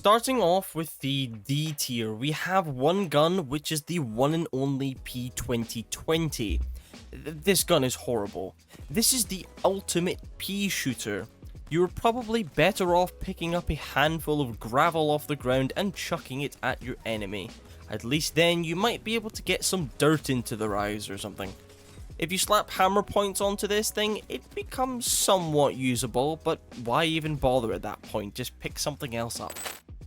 Starting off with the D tier, we have one gun which is the one and only P2020. This gun is horrible. This is the ultimate pea shooter. You're probably better off picking up a handful of gravel off the ground and chucking it at your enemy. At least then you might be able to get some dirt into their eyes or something. If you slap hammer points onto this thing, it becomes somewhat usable, but why even bother at that point? Just pick something else up.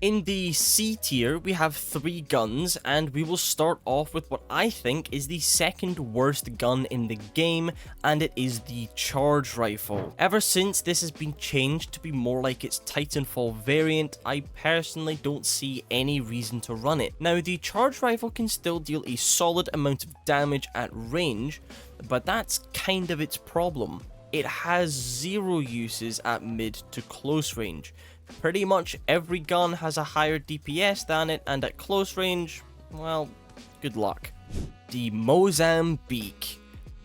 In the C tier, we have 3 guns, and we will start off with what I think is the second worst gun in the game, and it is the charge rifle. Ever since this has been changed to be more like its Titanfall variant, I personally don't see any reason to run it. Now, the charge rifle can still deal a solid amount of damage at range, but that's kind of its problem. It has 0 uses at mid to close range. Pretty much every gun has a higher DPS than it, and at close range, well, good luck. The Mozambique.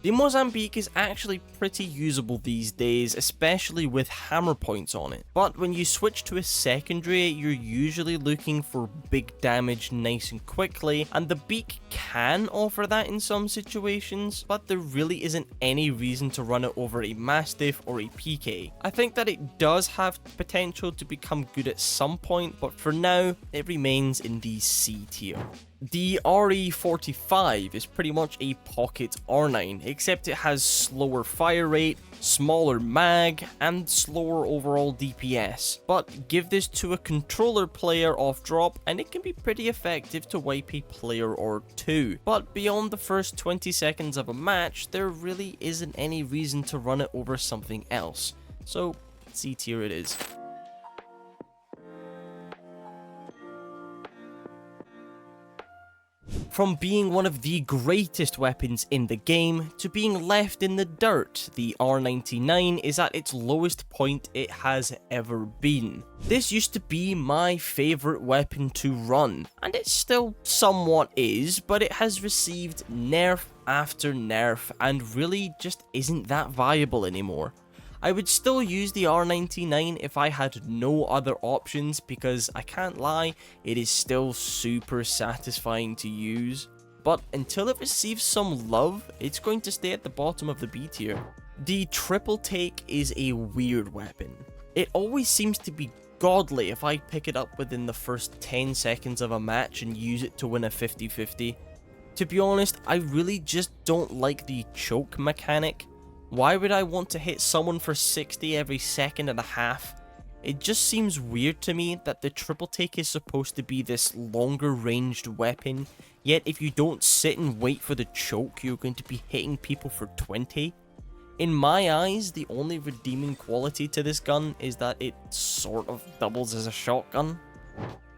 The Mozambique is actually pretty usable these days, especially with hammer points on it. But when you switch to a secondary, you're usually looking for big damage nice and quickly, and the Beak can offer that in some situations, but there really isn't any reason to run it over a Mastiff or a PK. I think that it does have potential to become good at some point, but for now, it remains in the C tier. The RE45 is pretty much a pocket R9, except it has slower fire rate, smaller mag, and slower overall DPS. But give this to a controller player off drop and it can be pretty effective to wipe a player or 2. But beyond the first 20 seconds of a match, there really isn't any reason to run it over something else. So C tier it is. From being one of the greatest weapons in the game to being left in the dirt, the R99 is at its lowest point it has ever been. This used to be my favourite weapon to run, and it still somewhat is, but it has received nerf after nerf and really just isn't that viable anymore. I would still use the R99 if I had no other options because I can't lie, it is still super satisfying to use. But until it receives some love, it's going to stay at the bottom of the B tier. The triple take is a weird weapon. It always seems to be godly if I pick it up within the first 10 seconds of a match and use it to win a 50-50. To be honest, I really just don't like the choke mechanic. Why would I want to hit someone for 60 every second and a half? It just seems weird to me that the triple take is supposed to be this longer ranged weapon, yet if you don't sit and wait for the choke, you're going to be hitting people for 20. In my eyes, the only redeeming quality to this gun is that it sort of doubles as a shotgun.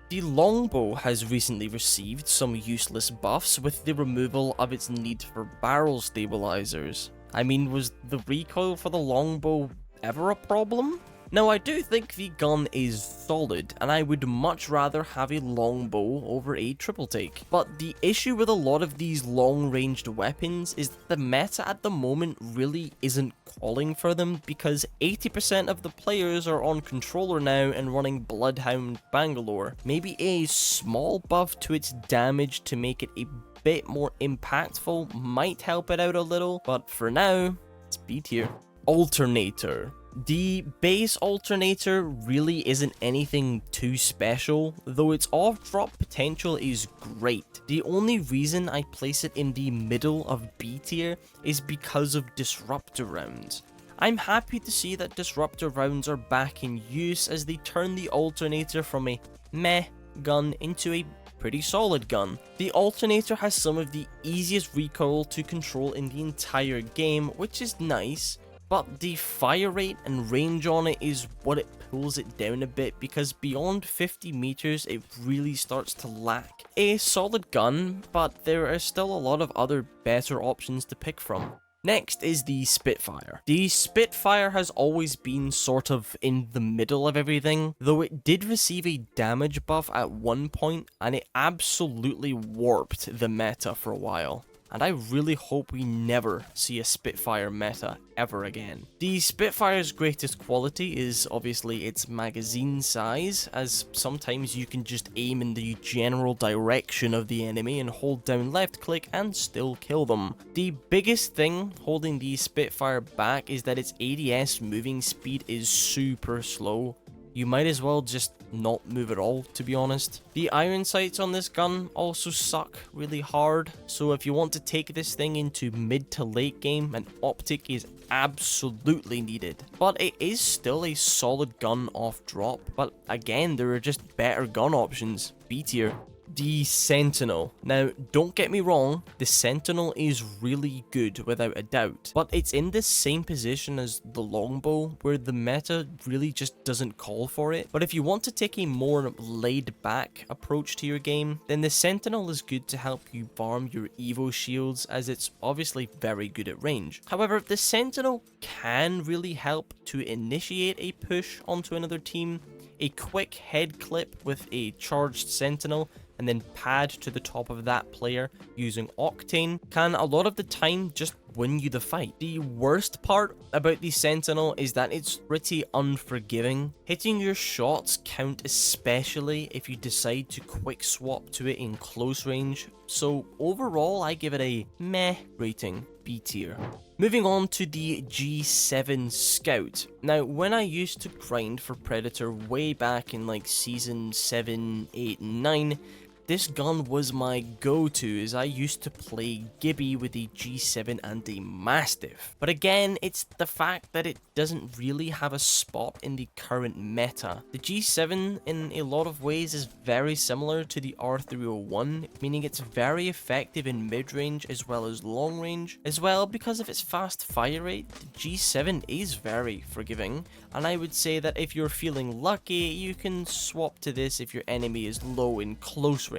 The longbow has recently received some useless buffs with the removal of its need for barrel stabilizers. I mean, was the recoil for the longbow ever a problem? Now, I do think the gun is solid, and I would much rather have a longbow over a triple take. But the issue with a lot of these long-ranged weapons is that the meta at the moment really isn't calling for them because 80% of the players are on controller now and running Bloodhound Bangalore. Maybe a small buff to its damage to make it a bit more impactful might help it out a little, but for now, it's B tier. Alternator. The base alternator really isn't anything too special, though its off-drop potential is great. The only reason I place it in the middle of B tier is because of disruptor rounds. I'm happy to see that disruptor rounds are back in use as they turn the alternator from a meh gun into a pretty solid gun. The alternator has some of the easiest recoil to control in the entire game, which is nice, but the fire rate and range on it is what it pulls it down a bit because beyond 50 meters it really starts to lack. A solid gun, but there are still a lot of other better options to pick from. Next is the Spitfire. The Spitfire has always been sort of in the middle of everything, though it did receive a damage buff at one point and it absolutely warped the meta for a while. and I really hope we never see a Spitfire meta ever again. The Spitfire's greatest quality is obviously its magazine size, as sometimes you can just aim in the general direction of the enemy and hold down left click and still kill them. The biggest thing holding the Spitfire back is that its ADS moving speed is super slow. You might as well just not move at all, to be honest. The iron sights on this gun also suck really hard, so if you want to take this thing into mid to late game, an optic is absolutely needed. But it is still a solid gun off drop, but again, there are just better gun options. B tier. The Sentinel. Now, don't get me wrong, the Sentinel is really good without a doubt, but it's in the same position as the Longbow, where the meta really just doesn't call for it. But if you want to take a more laid back approach to your game, then the Sentinel is good to help you farm your Evo shields, as it's obviously very good at range. However, the Sentinel can really help to initiate a push onto another team. A quick head clip with a charged Sentinel and then pad to the top of that player using Octane can a lot of the time just win you the fight. The worst part about the Sentinel is that it's pretty unforgiving. Hitting your shots count, especially if you decide to quick swap to it in close range. So overall, I give it a meh rating, B tier. Moving on to the G7 Scout. Now, when I used to grind for Predator way back in like season 7, 8, and 9, this gun was my go-to, as I used to play Gibby with a G7 and a Mastiff. But again, it's the fact that it doesn't really have a spot in the current meta. The G7 in a lot of ways is very similar to the R301, meaning it's very effective in mid-range as well as long range. As well, because of its fast fire rate, the G7 is very forgiving, and I would say that if you're feeling lucky, you can swap to this if your enemy is low in close range.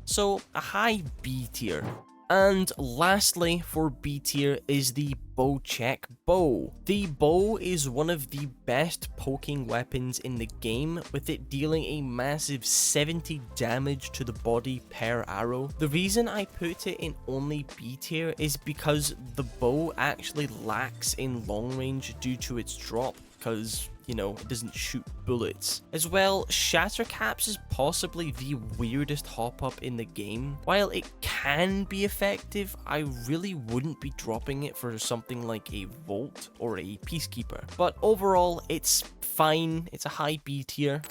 So a high B tier. And lastly for B tier is the Bocek bow. The bow is one of the best poking weapons in the game, with it dealing a massive 70 damage to the body per arrow. The reason I put it in only B tier is because the bow actually lacks in long range due to its drop, because you know, it doesn't shoot bullets. As well, Shattercaps is possibly the weirdest hop-up in the game. While it can be effective, I really wouldn't be dropping it for something like a Volt or a Peacekeeper. But overall, it's fine. It's a high B tier.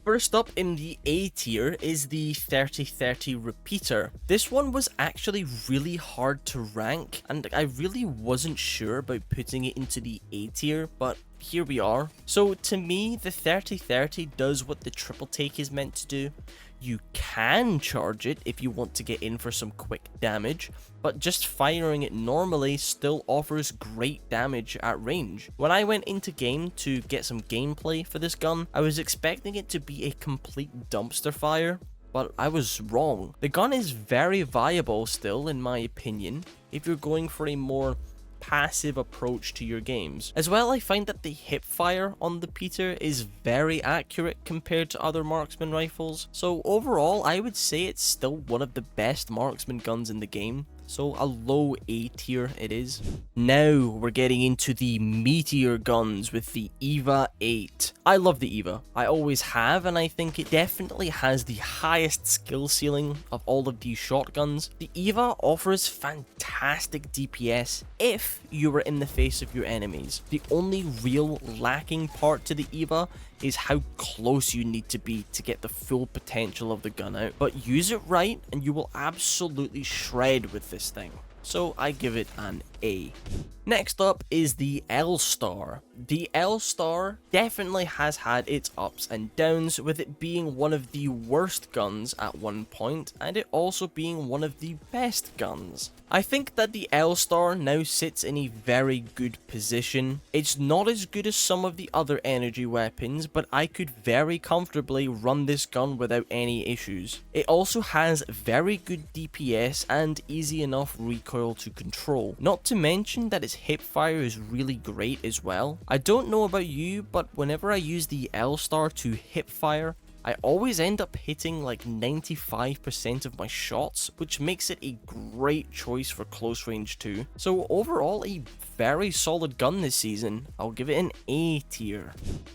First up in the A tier is the 3030 Repeater. This one was actually really hard to rank, and I really wasn't sure about putting it into the A tier, but here we are. So to me, the 3030 does what the triple take is meant to do. You can charge it if you want to get in for some quick damage, but just firing it normally still offers great damage at range. When I went into game to get some gameplay for this gun, I was expecting it to be a complete dumpster fire, but I was wrong. The gun is very viable still, in my opinion, if you're going for a more passive approach to your games. As well, I find that the hip fire on the Peter is very accurate compared to other marksman rifles, so overall I would say it's still one of the best marksman guns in the game. So a low A tier it is. Now we're getting into the meteor guns with the EVA 8. I love the EVA. I always have, and I think it definitely has the highest skill ceiling of all of these shotguns. The EVA offers fantastic DPS if you are in the face of your enemies. The only real lacking part to the EVA is how close you need to be to get the full potential of the gun out. But use it right and you will absolutely shred with this thing. So I give it an A. Next up is the L-Star. The L-Star definitely has had its ups and downs, with it being one of the worst guns at one point, and it also being one of the best guns. I think that the L-Star now sits in a very good position. It's not as good as some of the other energy weapons, but I could very comfortably run this gun without any issues. It also has very good DPS and easy enough recoil to control. Not to mention that its hip fire is really great as well. I don't know about you, but whenever I use the L-Star to hip fire, I always end up hitting like 95% of my shots, which makes it a great choice for close range too. So overall, a very solid gun this season. I'll give it an A tier.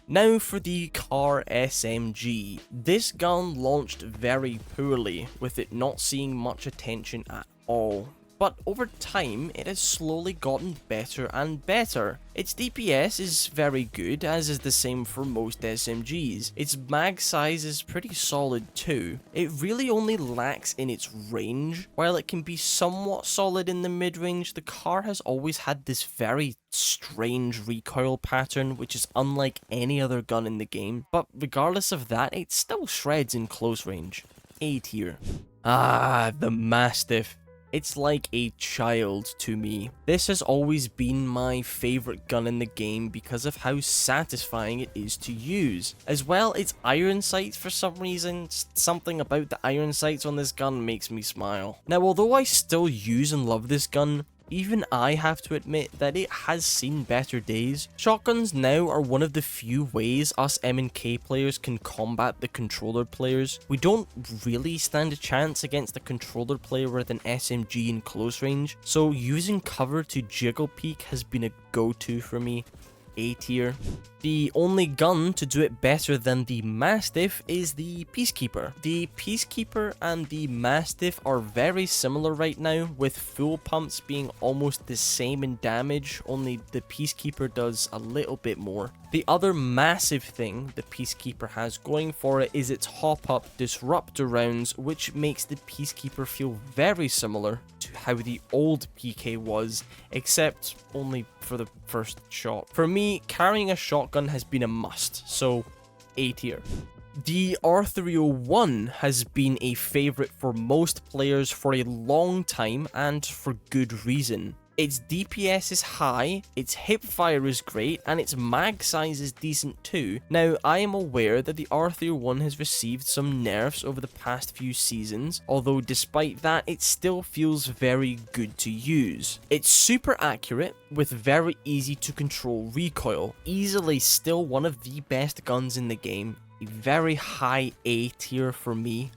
Now for the Kar SMG. This gun launched very poorly, with it not seeing much attention at all. But over time, it has slowly gotten better and better. Its DPS is very good, as is the same for most SMGs. Its mag size is pretty solid too. It really only lacks in its range. While it can be somewhat solid in the mid-range, the Kar has always had this very strange recoil pattern, which is unlike any other gun in the game. But regardless of that, it still shreds in close range. A tier. Ah, the Mastiff. It's like a child to me. This has always been my favorite gun in the game because of how satisfying it is to use. As well, its iron sights, for some reason, something about the iron sights on this gun makes me smile. Now, although I still use and love this gun, even I have to admit that it has seen better days. Shotguns now are one of the few ways us M&K players can combat the controller players. We don't really stand a chance against a controller player with an SMG in close range, so using cover to jiggle peek has been a go-to for me. A tier. The only gun to do it better than the Mastiff is the Peacekeeper. The Peacekeeper and the Mastiff are very similar right now, with full pumps being almost the same in damage, only the Peacekeeper does a little bit more. The other massive thing the Peacekeeper has going for it is its hop-up disruptor rounds, which makes the Peacekeeper feel very similar to how the old PK was, except only for the first shot. For me, carrying a shotgun has been a must, so A tier. The R301 has been a favorite for most players for a long time, and for good reason. Its DPS is high, its hipfire is great, and its mag size is decent too. Now, I am aware that the R301 has received some nerfs over the past few seasons, although despite that, it still feels very good to use. It's super accurate, with very easy to control recoil, easily still one of the best guns in the game, a very high A tier for me.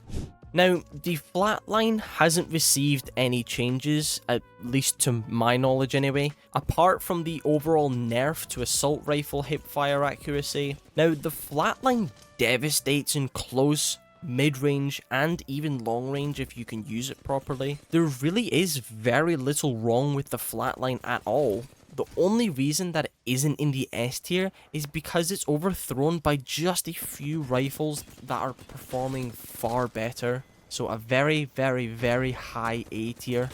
Now, the flatline hasn't received any changes, at least to my knowledge anyway, apart from the overall nerf to assault rifle hipfire accuracy. Now, the flatline devastates in close, mid-range, and even long range if you can use it properly. There really is very little wrong with the flatline at all. The only reason that it isn't in the S tier is because it's overthrown by just a few rifles that are performing far better. So a very, very, very high A tier.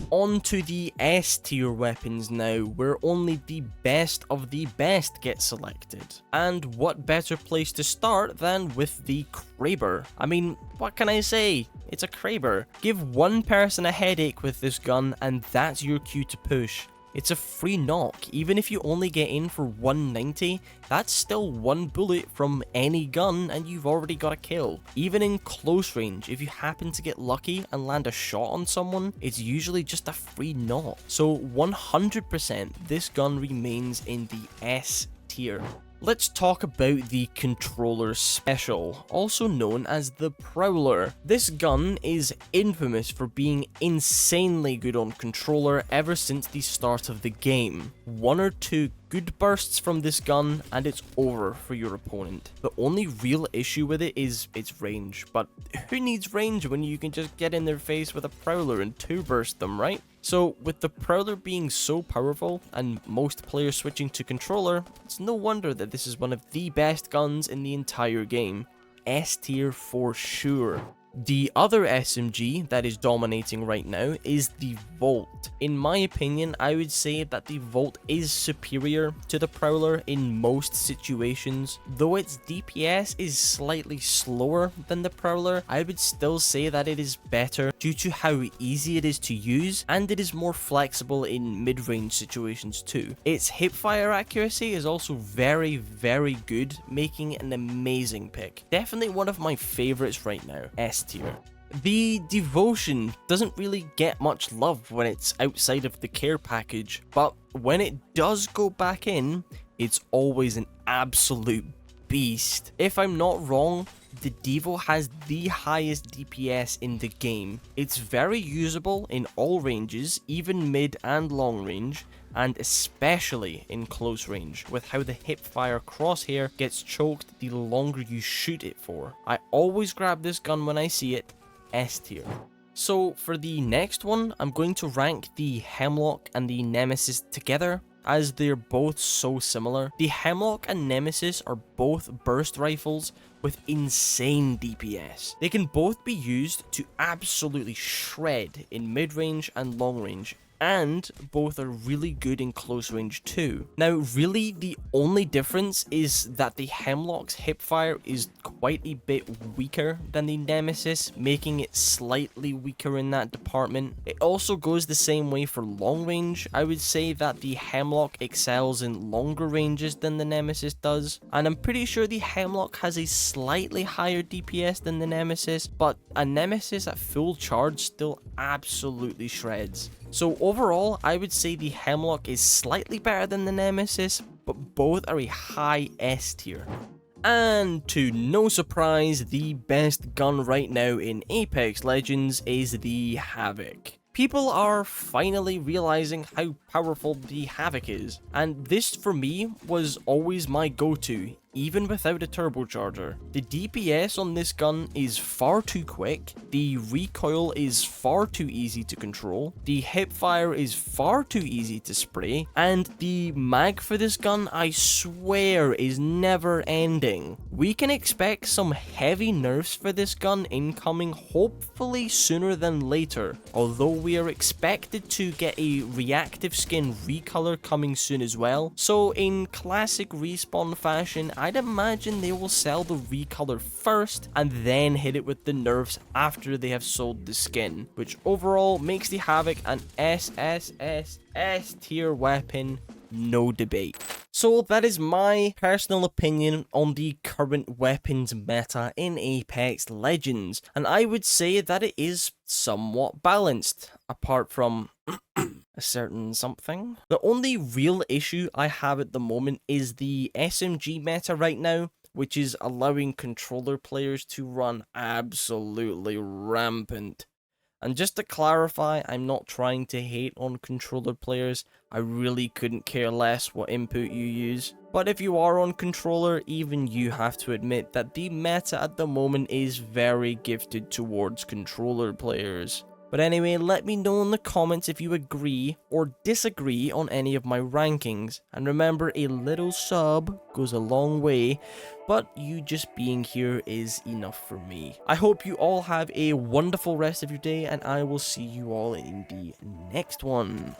On to the S tier weapons now, where only the best of the best get selected. And what better place to start than with the Kraber? I mean, what can I say? It's a Kraber. Give one person a headache with this gun and that's your cue to push. It's a free knock. Even if you only get in for 190, that's still one bullet from any gun and you've already got a kill. Even in close range, if you happen to get lucky and land a shot on someone, it's usually just a free knock. So 100% this gun remains in the S tier. Let's talk about the Controller Special, also known as the Prowler. This gun is infamous for being insanely good on controller ever since the start of the game. One or two good bursts from this gun and it's over for your opponent. The only real issue with it is its range, but who needs range when you can just get in their face with a Prowler and two burst them, right? So with the Prowler being so powerful and most players switching to controller, it's no wonder that this is one of the best guns in the entire game. S tier for sure. The other SMG that is dominating right now is the Volt. In my opinion, I would say that the Volt is superior to the Prowler in most situations. Though its DPS is slightly slower than the Prowler, I would still say that it is better due to how easy it is to use, and it is more flexible in mid-range situations too. Its hipfire accuracy is also very, very good, making an amazing pick. Definitely one of my favorites right now. S tier. The Devotion doesn't really get much love when it's outside of the care package, but when it does go back in, it's always an absolute beast. If I'm not wrong, the Devo has the highest DPS in the game. It's very usable in all ranges, even mid and long range, and especially in close range, with how the hipfire crosshair gets choked the longer you shoot it for. I always grab this gun when I see it, S tier. So for the next one, I'm going to rank the Hemlock and the Nemesis together, as they're both so similar. The Hemlock and Nemesis are both burst rifles with insane DPS. They can both be used to absolutely shred in mid-range and long range, and both are really good in close range too. Now really the only difference is that the Hemlock's hipfire is quite a bit weaker than the Nemesis, making it slightly weaker in that department. It also goes the same way for long range. I would say that the Hemlock excels in longer ranges than the Nemesis does, and I'm pretty sure the Hemlock has a slightly higher DPS than the Nemesis, but a Nemesis at full charge still absolutely shreds. So overall, I would say the Hemlock is slightly better than the Nemesis, but both are a high S tier. And to no surprise, the best gun right now in Apex Legends is the Havoc. People are finally realizing how powerful the Havoc is, and this for me was always my go-to, even without a turbocharger. The DPS on this gun is far too quick, the recoil is far too easy to control, the hipfire is far too easy to spray, and the mag for this gun, I swear, is never ending. We can expect some heavy nerfs for this gun incoming, hopefully sooner than later, although we are expected to get a reactive skin recolor coming soon as well. So in classic Respawn fashion, I'd imagine they will sell the recolor first and then hit it with the nerfs after they have sold the skin, which overall makes the Havoc an S tier weapon, no debate. So that is my personal opinion on the current weapons meta in Apex Legends, and I would say that it is somewhat balanced, apart from a certain something. The only real issue I have at the moment is the SMG meta right now, which is allowing controller players to run absolutely rampant. And just to clarify, I'm not trying to hate on controller players, I really couldn't care less what input you use. But if you are on controller, even you have to admit that the meta at the moment is very gifted towards controller players. But anyway, let me know in the comments if you agree or disagree on any of my rankings. And remember, a little sub goes a long way, but you just being here is enough for me. I hope you all have a wonderful rest of your day, and I will see you all in the next one.